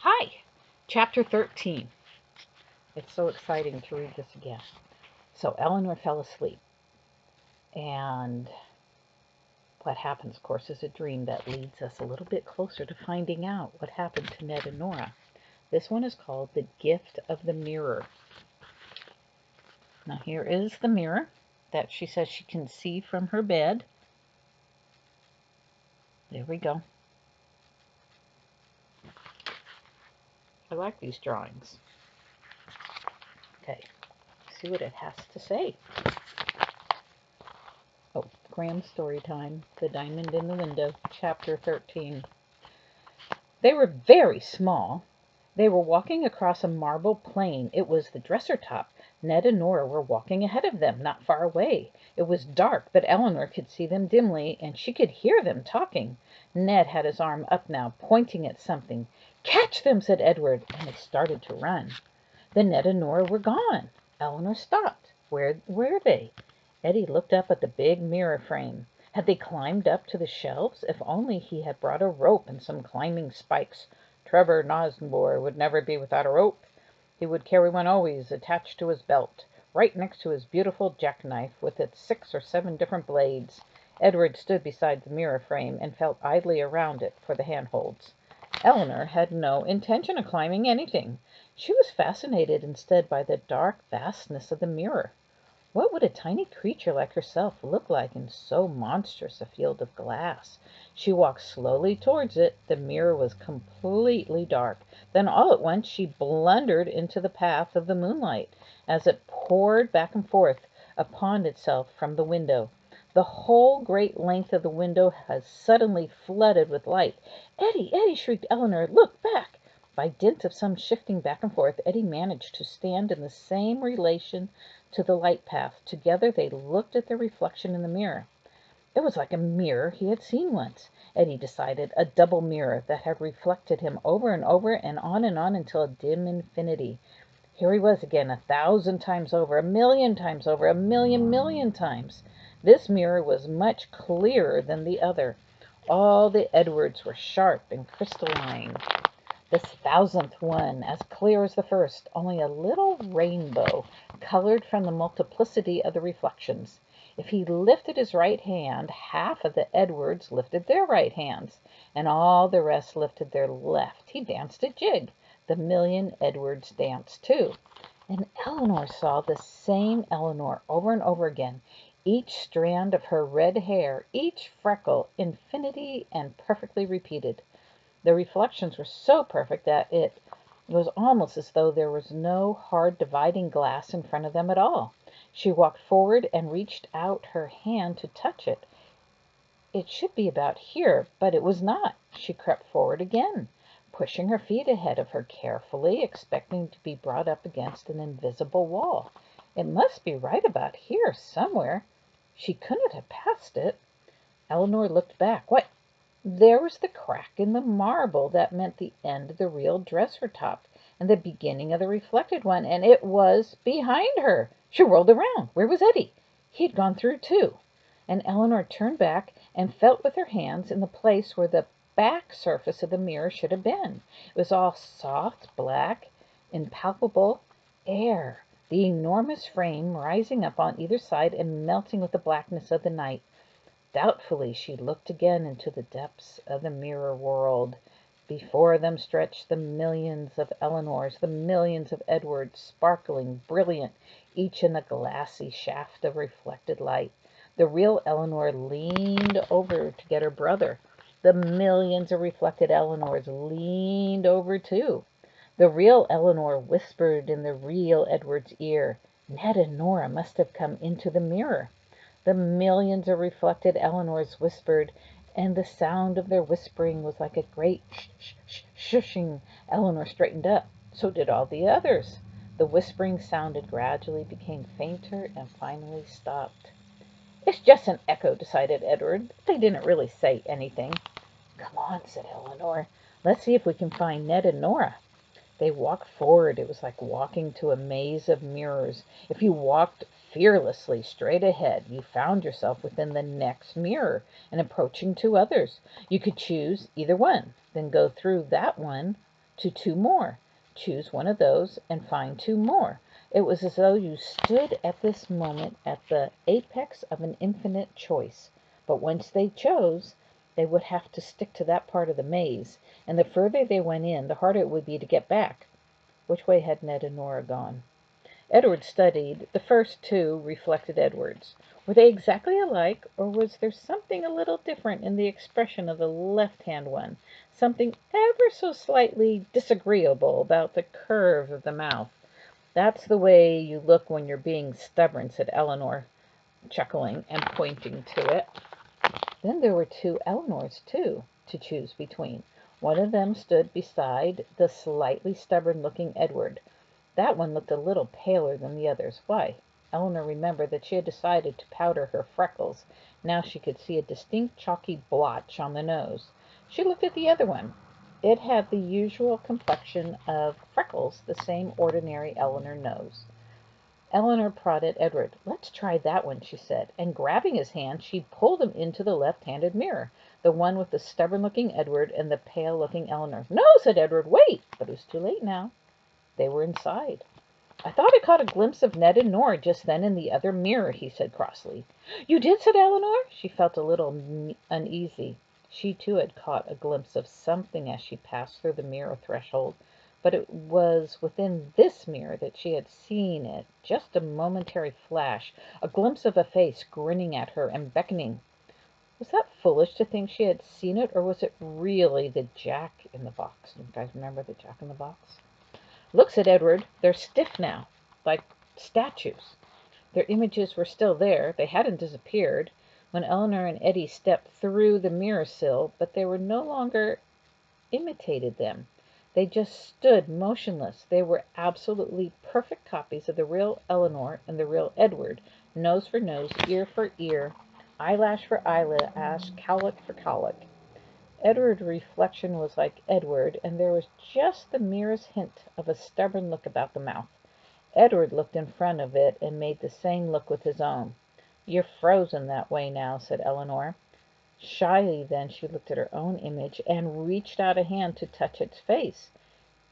Hi, Chapter 13. It's so exciting to read this again. So Eleanor fell asleep, and what happens, of course, is a dream that leads us a little bit closer to finding out what happened to Ned and Nora. This one is called The Gift of the Mirror. Now here is the mirror that she says she can see from her bed. There we go. I like these drawings. Okay, see what it has to say. Oh, Graham's Storytime, The Diamond in the Window, Chapter 13. They were very small. They were walking across a marble plain. It was the dresser top. Ned and Nora were walking ahead of them, not far away. It was dark, but Eleanor could see them dimly, and she could hear them talking. Ned had his arm up now, pointing at something. "Catch them," said Edward, and they started to run. Then Ned and Nora were gone. Eleanor stopped. Where were they? Eddie looked up at the big mirror frame. Had they climbed up to the shelves? If only he had brought a rope and some climbing spikes. Trevor Nosnibor would never be without a rope. He would carry one always attached to his belt, right next to his beautiful jackknife with its 6 or 7 different blades. Edward stood beside the mirror frame and felt idly around it for the handholds. Eleanor had no intention of climbing anything. She was fascinated instead by the dark vastness of the mirror. What would a tiny creature like herself look like in so monstrous a field of glass? She walked slowly towards it. The mirror was completely dark. Then all at once she blundered into the path of the moonlight as it poured back and forth upon itself from the window. The whole great length of the window was suddenly flooded with light. "Eddie, Eddie!" shrieked Eleanor. "Look back!" By dint of some shifting back and forth, Eddie managed to stand in the same relation to the light path. Together they looked at their reflection in the mirror. It was like a mirror he had seen once, Eddie decided, a double mirror that had reflected him over and on until a dim infinity. Here he was again, 1,000 times over, 1,000,000 times over, 1,000,000,000 times. This mirror was much clearer than the other. All the Edwards were sharp and crystalline. This 1,000th one as clear as the first, only a little rainbow, colored from the multiplicity of the reflections. If he lifted his right hand, half of the Edwards lifted their right hands, and all the rest lifted their left. He danced a jig. The 1,000,000 Edwards danced too. And Eleanor saw the same Eleanor over and over again. Each strand of her red hair, each freckle, infinity and perfectly repeated. The reflections were so perfect that it was almost as though there was no hard dividing glass in front of them at all. She walked forward and reached out her hand to touch it. It should be about here, but it was not. She crept forward again, pushing her feet ahead of her carefully, expecting to be brought up against an invisible wall. It must be right about here somewhere. She couldn't have passed it. Eleanor looked back. What? There was the crack in the marble that meant the end of the real dresser top and the beginning of the reflected one, and it was behind her. She whirled around. Where was Eddie? He had gone through too. And Eleanor turned back and felt with her hands in the place where the back surface of the mirror should have been. It was all soft, black, impalpable air, the enormous frame rising up on either side and melting with the blackness of the night. Doubtfully she looked again into the depths of the mirror world. Before them stretched the millions of Eleanors, the millions of Edwards, sparkling, brilliant, each in a glassy shaft of reflected light. The real Eleanor leaned over to get her brother. The millions of reflected Eleanors leaned over too. The real Eleanor whispered in the real Edward's ear. Ned and Nora must have come into the mirror. The millions of reflected Eleanors whispered, and the sound of their whispering was like a great shushing. Eleanor straightened up. So did all the others. The whispering sounded gradually became fainter and finally stopped. "It's just an echo," decided Edward. "They didn't really say anything." "Come on," said Eleanor. "Let's see if we can find Ned and Nora." They walked forward. It was like walking to a maze of mirrors. If you walked fearlessly straight ahead, you found yourself within the next mirror and approaching 2 others. You could choose either one, then go through that one to 2 more. Choose one of those and find 2 more. It was as though you stood at this moment at the apex of an infinite choice. But once they chose, they would have to stick to that part of the maze, and the further they went in, the harder it would be to get back. Which way had Ned and Nora gone? Edward studied. The first 2 reflected Edward's. Were they exactly alike, or was there something a little different in the expression of the left-hand one? Something ever so slightly disagreeable about the curve of the mouth. "That's the way you look when you're being stubborn," said Eleanor, chuckling and pointing to it. Then there were 2 Eleanors, too, to choose between. One of them stood beside the slightly stubborn-looking Edward. That one looked a little paler than the others. Why? Eleanor remembered that she had decided to powder her freckles. Now she could see a distinct chalky blotch on the nose. She looked at the other one. It had the usual complexion of freckles, the same ordinary Eleanor nose. Eleanor prodded Edward. "Let's try that one," she said, and grabbing his hand, she pulled him into the left-handed mirror, the one with the stubborn-looking Edward and the pale-looking Eleanor. "No," said Edward, "wait!" But it was too late now. They were inside. "I thought I caught a glimpse of Ned and Nora just then in the other mirror," he said crossly. "You did?" said Eleanor. She felt a little uneasy. She, too, had caught a glimpse of something as she passed through the mirror threshold, but it was within this mirror that she had seen it, just a momentary flash, a glimpse of a face grinning at her and beckoning. Was that foolish to think she had seen it, or was it really the Jack in the Box? You guys remember the Jack in the Box? "Look," said Edward. "They're stiff now, like statues." Their images were still there. They hadn't disappeared when Eleanor and Eddie stepped through the mirror sill, but they were no longer imitated them. They just stood motionless. They were absolutely perfect copies of the real Eleanor and the real Edward, nose for nose, ear for ear, eyelash for eyelash, cowlick for cowlick. Edward's reflection was like Edward, and there was just the merest hint of a stubborn look about the mouth. Edward looked in front of it and made the same look with his own. "You're frozen that way now," said Eleanor. Shyly then she looked at her own image and reached out a hand to touch its face.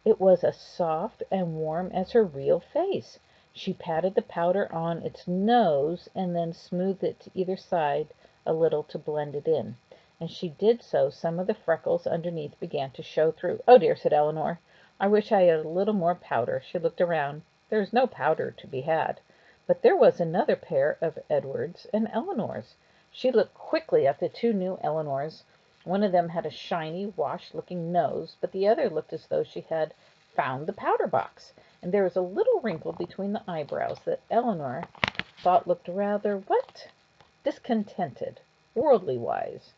It was as soft and warm as her real face. She patted the powder on its nose and then smoothed it to either side a little to blend it in. As she did so, some of the freckles underneath began to show through. "Oh dear," said Eleanor. "I wish I had a little more powder." She looked around. There was no powder to be had. But there was another pair of Edwards and Eleanors. She looked quickly at the 2 new Eleanors. One of them had a shiny, washed-looking nose, but the other looked as though she had found the powder box, and there was a little wrinkle between the eyebrows that Eleanor thought looked rather, discontented, worldly-wise.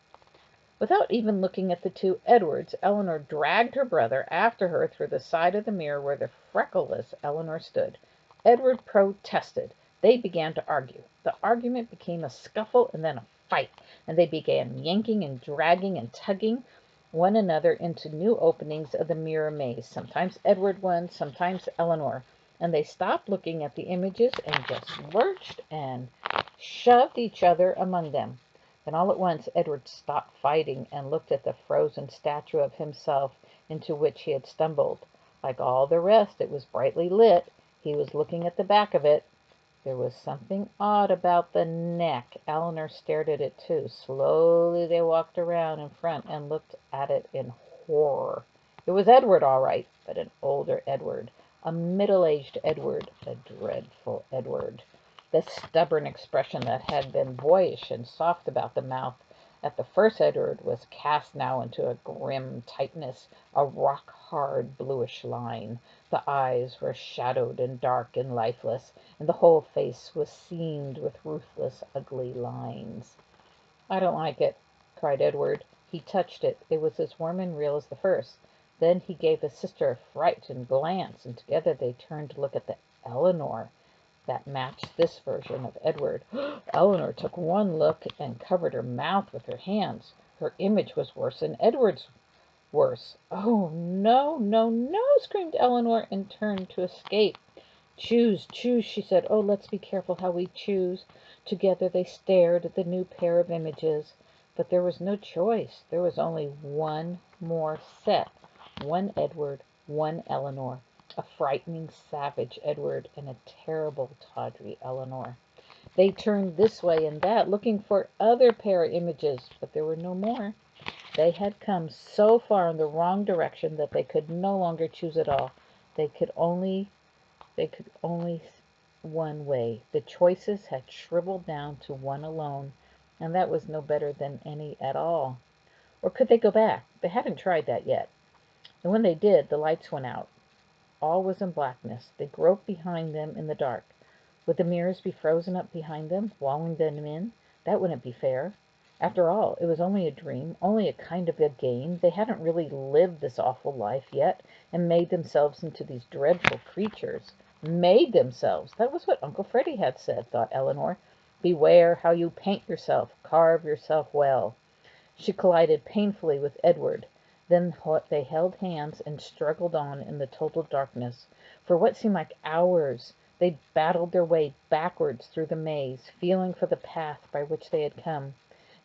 Without even looking at the 2 Edwards, Eleanor dragged her brother after her through the side of the mirror where the freckleless Eleanor stood. Edward protested. They began to argue. The argument became a scuffle and then a fight, and they began yanking and dragging and tugging one another into new openings of the mirror maze. Sometimes Edward won, sometimes Eleanor, and they stopped looking at the images and just lurched and shoved each other among them. Then all at once Edward stopped fighting and looked at the frozen statue of himself into which he had stumbled. Like all the rest, it was brightly lit. He was looking at the back of it. There was something odd about the neck. Eleanor stared at it too. Slowly they walked around in front and looked at it in horror. It was Edward, all right, but an older Edward, a middle-aged Edward, a dreadful Edward. The stubborn expression that had been boyish and soft about the mouth at the first Edward was cast now into a grim tightness, a rock-hard bluish line. The eyes were shadowed and dark and lifeless, and the whole face was seamed with ruthless, ugly lines. "I don't like it," cried Edward. He touched it. It was as warm and real as the first. Then he gave his sister a frightened glance, and together they turned to look at the Eleanor that matched this version of Edward. Eleanor took one look and covered her mouth with her hands. Her image was worse than Edward's worse. "Oh, no, no, no!" screamed Eleanor and turned to escape. "Choose, choose," she said. "Oh, let's be careful how we choose." Together they stared at the new pair of images. But there was no choice. There was only one more set. One Edward, one Eleanor, a frightening, savage Edward, and a terrible, tawdry Eleanor. They turned this way and that, looking for other pair images, but there were no more. They had come so far in the wrong direction that they could no longer choose at all. They could only one way. The choices had shriveled down to one alone, and that was no better than any at all. Or could they go back? They hadn't tried that yet. And when they did, the lights went out. All was in blackness. They groped behind them in the dark. Would the mirrors be frozen up behind them, walling them in? That wouldn't be fair. After all, it was only a dream, only a kind of a game. They hadn't really lived this awful life yet, and made themselves into these dreadful creatures. Made themselves! That was what Uncle Freddy had said, thought Eleanor. Beware how you paint yourself. Carve yourself well. She collided painfully with Edward. Then they held hands and struggled on in the total darkness. For what seemed like hours, they battled their way backwards through the maze, feeling for the path by which they had come.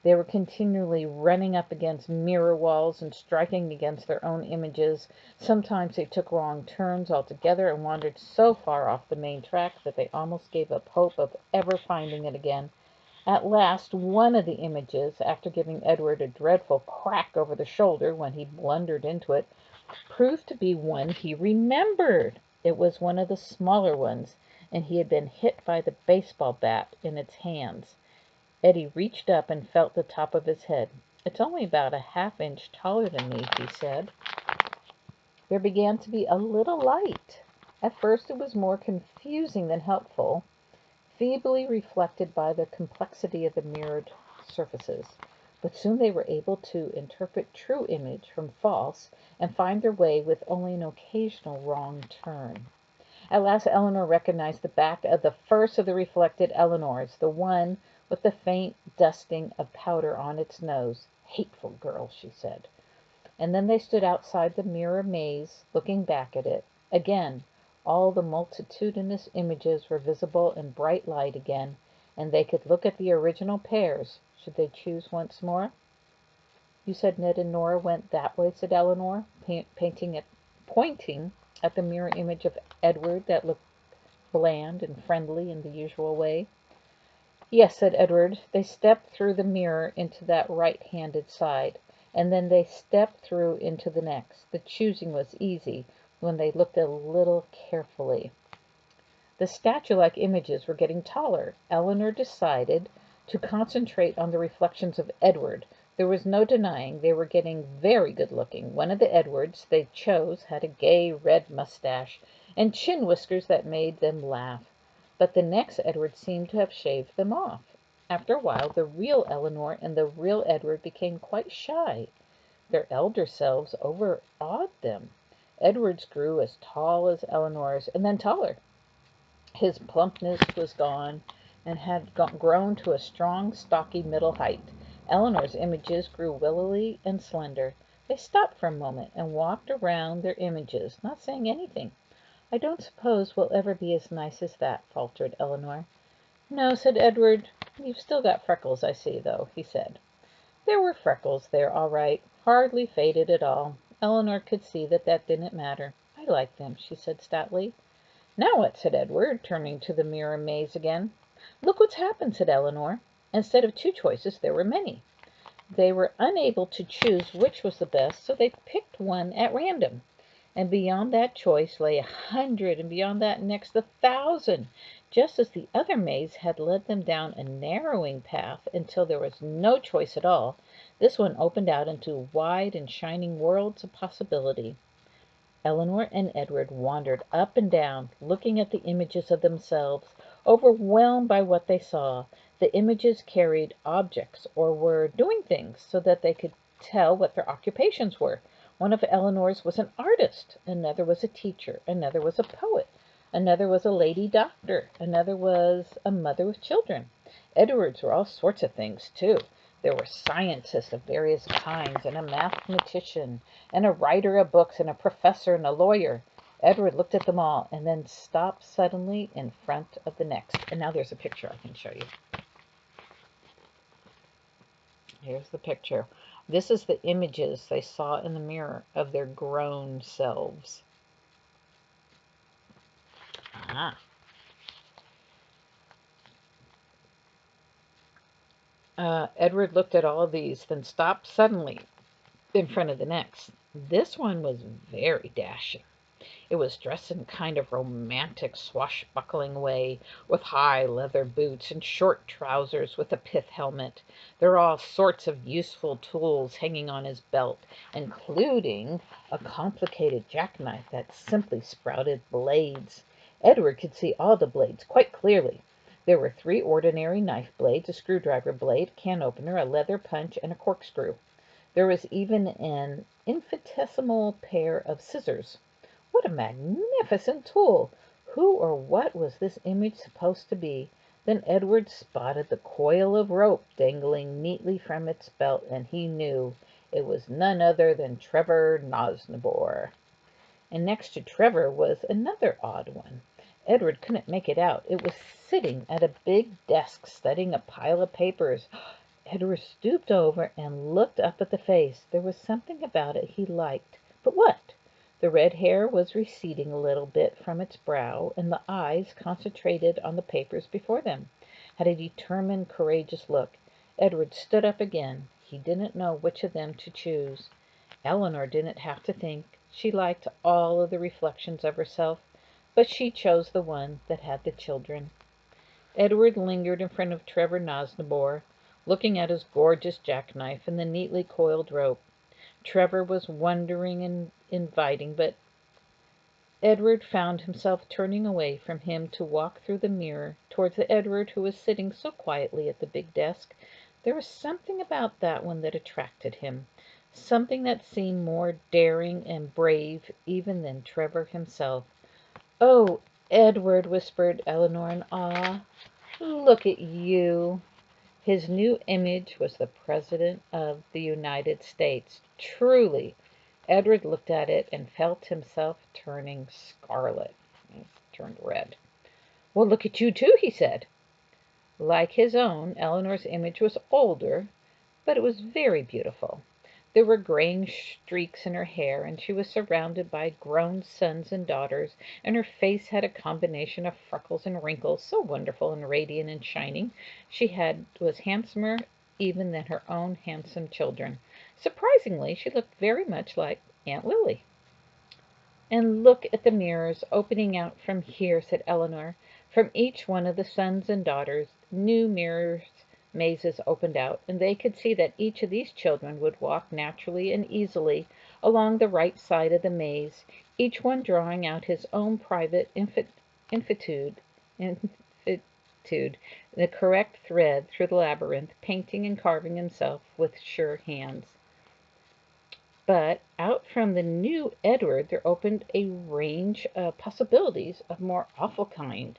They were continually running up against mirror walls and striking against their own images. Sometimes they took wrong turns altogether and wandered so far off the main track that they almost gave up hope of ever finding it again. At last, one of the images, after giving Edward a dreadful crack over the shoulder when he blundered into it, proved to be one he remembered. It was one of the smaller ones, and he had been hit by the baseball bat in its hands. Eddie reached up and felt the top of his head. "It's only about a half-inch taller than me," he said. There began to be a little light. At first it was more confusing than helpful, feebly reflected by the complexity of the mirrored surfaces. But soon they were able to interpret true image from false, and find their way with only an occasional wrong turn. At last Eleanor recognized the back of the first of the reflected Eleanors, the one with the faint dusting of powder on its nose. "Hateful girl," she said. And then they stood outside the mirror maze, looking back at it. Again, all the multitudinous images were visible in bright light again, and they could look at the original pairs, should they choose once more. "You said Ned and Nora went that way," said Eleanor, pointing at the mirror image of Edward that looked bland and friendly in the usual way. "Yes," said Edward. "They stepped through the mirror into that right-handed side, and then they stepped through into the next. The choosing was easy when they looked a little carefully." The statue-like images were getting taller. Eleanor decided to concentrate on the reflections of Edward. There was no denying they were getting very good-looking. One of the Edwards they chose had a gay red mustache and chin whiskers that made them laugh. But the next Edward seemed to have shaved them off. After a while, the real Eleanor and the real Edward became quite shy. Their elder selves overawed them. Edward's grew as tall as Eleanor's, and then taller. His plumpness was gone, and had grown to a strong, stocky middle height. Eleanor's images grew willily and slender. They stopped for a moment and walked around their images, not saying anything. "I don't suppose we'll ever be as nice as that," faltered Eleanor. "No," said Edward. "You've still got freckles, I see, though," he said. There were freckles there, all right, hardly faded at all. Eleanor could see that didn't matter. "I like them," she said stoutly. "Now what?" said Edward, turning to the mirror maze again. "Look what's happened," said Eleanor. Instead of two choices, there were many. They were unable to choose which was the best, so they picked one at random. And beyond that choice lay 100, and beyond that next 1,000, just as the other maze had led them down a narrowing path until there was no choice at all. This one opened out into wide and shining worlds of possibility. Eleanor and Edward wandered up and down, looking at the images of themselves, overwhelmed by what they saw. The images carried objects or were doing things, so that they could tell what their occupations were. One of Eleanor's was an artist, another was a teacher, another was a poet, another was a lady doctor, another was a mother with children. Edward's were all sorts of things, too. There were scientists of various kinds, and a mathematician, and a writer of books, and a professor, and a lawyer. Edward looked at them all, and then stopped suddenly in front of the next. And now there's a picture I can show you. Here's the picture. This is the images they saw in the mirror of their grown selves. Ah. Edward looked at all of these, then stopped suddenly in front of the next. This one was very dashing. It was dressed in a kind of romantic, swashbuckling way, with high leather boots and short trousers with a pith helmet. There were all sorts of useful tools hanging on his belt, including a complicated jackknife that simply sprouted blades. Edward could see all the blades quite clearly. There were 3 ordinary knife blades, a screwdriver blade, a can opener, a leather punch, and a corkscrew. There was even an infinitesimal pair of scissors. What a magnificent tool! Who or what was this image supposed to be? Then Edward spotted the coil of rope dangling neatly from its belt, and he knew it was none other than Trevor Nosnibor. And next to Trevor was another odd one. Edward couldn't make it out. It was sitting at a big desk studying a pile of papers. Edward stooped over and looked up at the face. There was something about it he liked. But what? The red hair was receding a little bit from its brow, and the eyes, concentrated on the papers before them, had a determined, courageous look. Edward stood up again. He didn't know which of them to choose. Eleanor didn't have to think. She liked all of the reflections of herself, but she chose the one that had the children. Edward lingered in front of Trevor Nosnibor, looking at his gorgeous jackknife and the neatly coiled rope. Trevor was wondering and inviting, but Edward found himself turning away from him to walk through the mirror towards the Edward who was sitting so quietly at the big desk. There was something about that one that attracted him, something that seemed more daring and brave even than Trevor himself. "Oh, Edward," whispered Eleanor in awe, "look at you." His new image was the President of the United States. Truly, Edward looked at it and felt himself turning scarlet. He turned red. "Well, look at you, too," he said. Like his own, Eleanor's image was older, but it was very beautiful. There were graying streaks in her hair, and she was surrounded by grown sons and daughters, and her face had a combination of freckles and wrinkles, so wonderful and radiant and shining. Was handsomer even than her own handsome children. Surprisingly, she looked very much like Aunt Lily. "And look at the mirrors opening out from here," said Eleanor. From each one of the sons and daughters, new mirror mazes opened out, and they could see that each of these children would walk naturally and easily along the right side of the maze, each one drawing out his own private infitude, the correct thread through the labyrinth, painting and carving himself with sure hands. But out from the new Edward there opened a range of possibilities of more awful kind.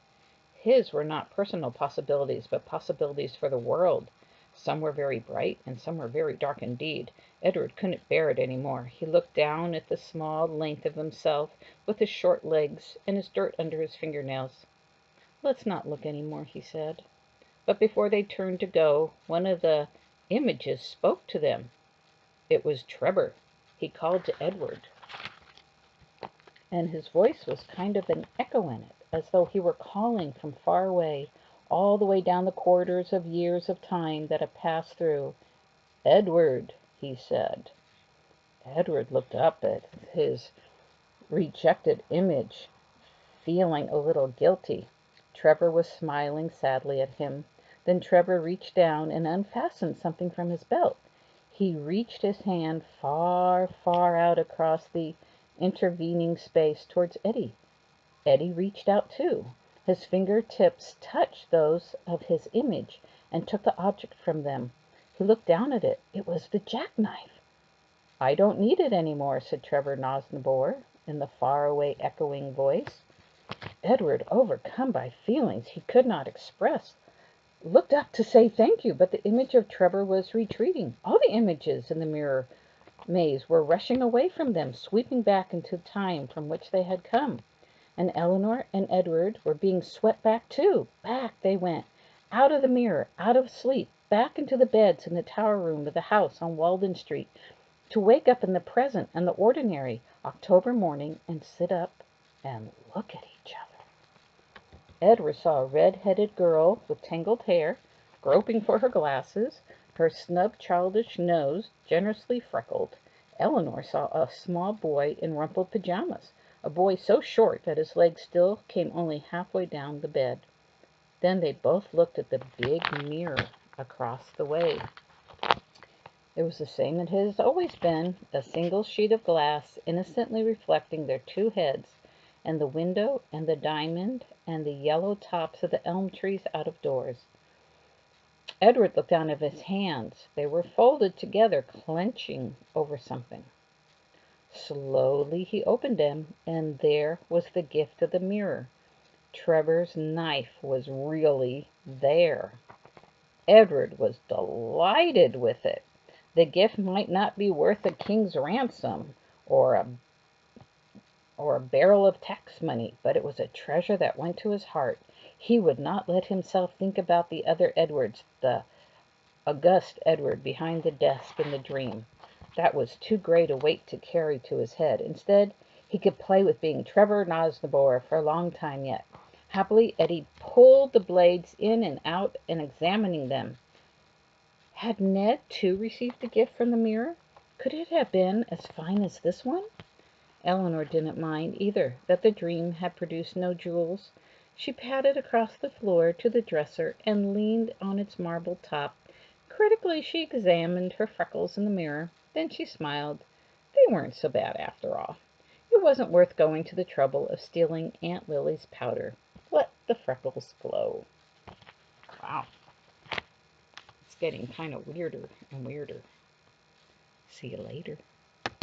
His were not personal possibilities, but possibilities for the world. Some were very bright, and some were very dark indeed. Edward couldn't bear it any more. He looked down at the small length of himself, with his short legs, and his dirt under his fingernails. "Let's not look any more," he said. But before they turned to go, one of the images spoke to them. It was Trevor. He called to Edward, and his voice was kind of an echo in it, as though he were calling from far away, all the way down the corridors of years of time that have passed through. "Edward," he said. Edward looked up at his rejected image, feeling a little guilty. Trevor was smiling sadly at him. Then Trevor reached down and unfastened something from his belt. He reached his hand far, far out across the intervening space towards Eddie. Eddie reached out too. His finger-tips touched those of his image and took the object from them. He looked down at it. It was the jackknife. "I don't need it any more," said Trevor Nosnibor in the far-away echoing voice. Edward, overcome by feelings he could not express, looked up to say thank you, but the image of Trevor was retreating. All the images in the mirror maze were rushing away from them, sweeping back into time from which they had come. And Eleanor and Edward were being swept back too. Back they went, out of the mirror, out of sleep, back into the beds in the tower room of the house on Walden Street, to wake up in the present and the ordinary October morning and sit up and look at each other. Edward saw a red-headed girl with tangled hair, groping for her glasses, her snub childish nose generously freckled. Eleanor saw a small boy in rumpled pajamas, a boy so short that his legs still came only halfway down the bed. Then they both looked at the big mirror across the way. It was the same it has always been, a single sheet of glass innocently reflecting their two heads, and the window and the diamond and the yellow tops of the elm trees out of doors. Edward looked down at his hands. They were folded together, clenching over something. Slowly he opened them, and there was the gift of the mirror. Trevor's knife was really there. Edward was delighted with it. The gift might not be worth a king's ransom or a barrel of tax money, but it was a treasure that went to his heart. He would not let himself think about the other Edwards, the august Edward behind the desk in the dream. That was too great a weight to carry to his head. Instead, he could play with being Trevor Nosnibor for a long time yet. Happily, Eddie pulled the blades in and out and examining them. Had Ned, too, received the gift from the mirror? Could it have been as fine as this one? Eleanor didn't mind, either, that the dream had produced no jewels. She padded across the floor to the dresser and leaned on its marble top. Critically she examined her freckles in the mirror. Then she smiled. They weren't so bad after all. It wasn't worth going to the trouble of stealing Aunt Lily's powder. Let the freckles glow. Wow. It's getting kind of weirder and weirder. See you later.